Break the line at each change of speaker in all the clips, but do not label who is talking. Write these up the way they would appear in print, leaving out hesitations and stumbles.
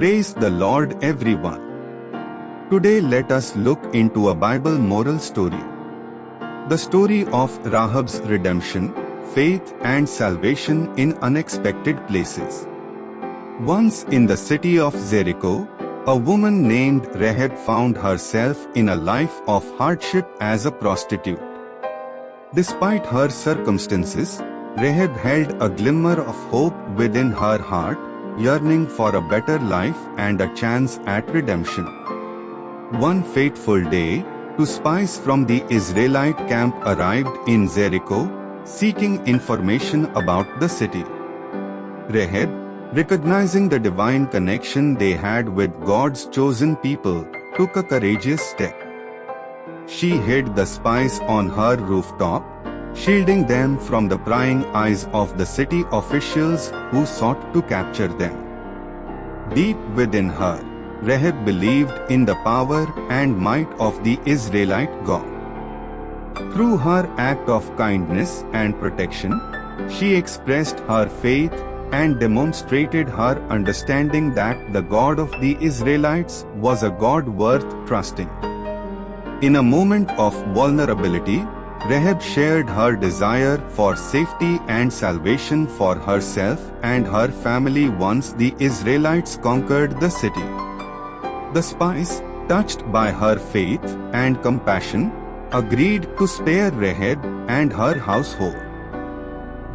Praise the Lord, everyone. Today let us look into a Bible moral story. The story of Rahab's redemption, faith and salvation in unexpected places. Once in the city of Jericho, a woman named Rahab found herself in a life of hardship as a prostitute. Despite her circumstances, Rahab held a glimmer of hope within her heart, yearning for a better life and a chance at redemption. One fateful day, two spies from the Israelite camp arrived in Jericho, seeking information about the city. Rahab, recognizing the divine connection they had with God's chosen people, took a courageous step. She hid the spies on her rooftop, shielding them from the prying eyes of the city officials who sought to capture them. Deep within her, Rahab believed in the power and might of the Israelite God. Through her act of kindness and protection, she expressed her faith and demonstrated her understanding that the God of the Israelites was a God worth trusting. In a moment of vulnerability, Rahab shared her desire for safety and salvation for herself and her family once the Israelites conquered the city. The spies, touched by her faith and compassion, agreed to spare Rahab and her household.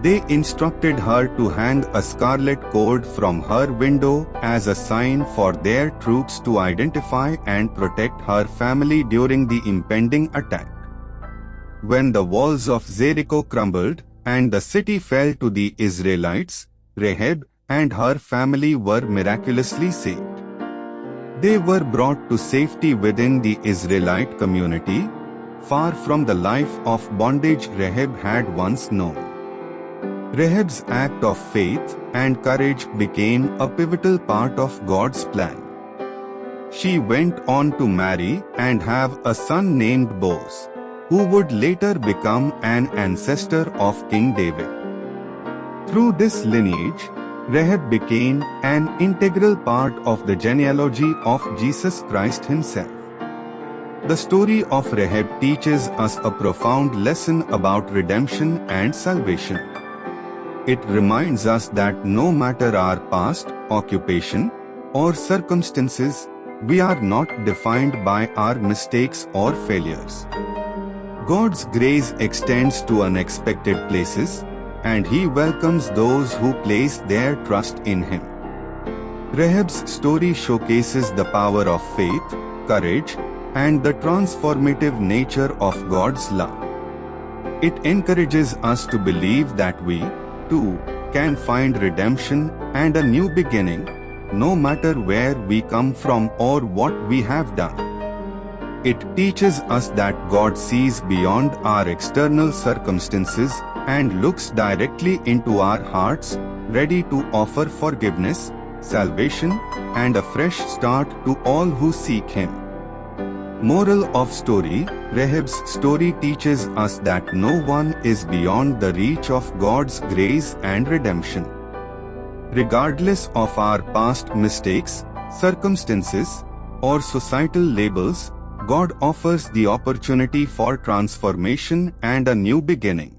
They instructed her to hang a scarlet cord from her window as a sign for their troops to identify and protect her family during the impending attack. When the walls of Jericho crumbled and the city fell to the Israelites, Rahab and her family were miraculously saved. They were brought to safety within the Israelite community, far from the life of bondage Rahab had once known. Rahab's act of faith and courage became a pivotal part of God's plan. She went on to marry and have a son named Boaz, who would later become an ancestor of King David. Through this lineage, Rahab became an integral part of the genealogy of Jesus Christ himself. The story of Rahab teaches us a profound lesson about redemption and salvation. It reminds us that no matter our past, occupation, or circumstances, we are not defined by our mistakes or failures. God's grace extends to unexpected places, and He welcomes those who place their trust in Him. Rahab's story showcases the power of faith, courage, and the transformative nature of God's love. It encourages us to believe that we, too, can find redemption and a new beginning, no matter where we come from or what we have done. It teaches us that God sees beyond our external circumstances and looks directly into our hearts, ready to offer forgiveness, salvation, and a fresh start to all who seek Him. Moral of story: Rahab's story teaches us that no one is beyond the reach of God's grace and redemption. Regardless of our past mistakes, circumstances, or societal labels, God offers the opportunity for transformation and a new beginning.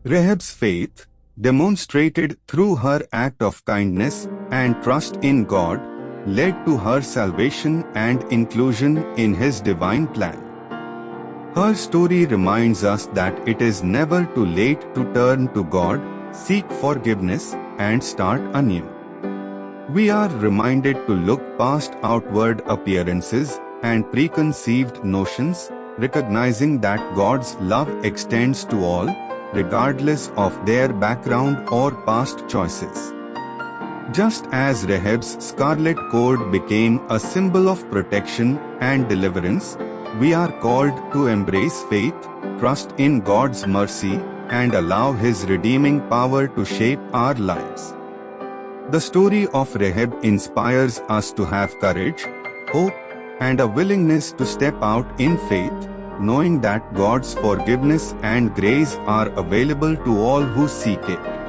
Rahab's faith, demonstrated through her act of kindness and trust in God, led to her salvation and inclusion in His divine plan. Her story reminds us that it is never too late to turn to God, seek forgiveness, and start anew. We are reminded to look past outward appearances and preconceived notions, recognizing that God's love extends to all, regardless of their background or past choices. Just as Rahab's scarlet cord became a symbol of protection and deliverance, we are called to embrace faith, trust in God's mercy, and allow His redeeming power to shape our lives. The story of Rahab inspires us to have courage, hope, and a willingness to step out in faith, knowing that God's forgiveness and grace are available to all who seek it.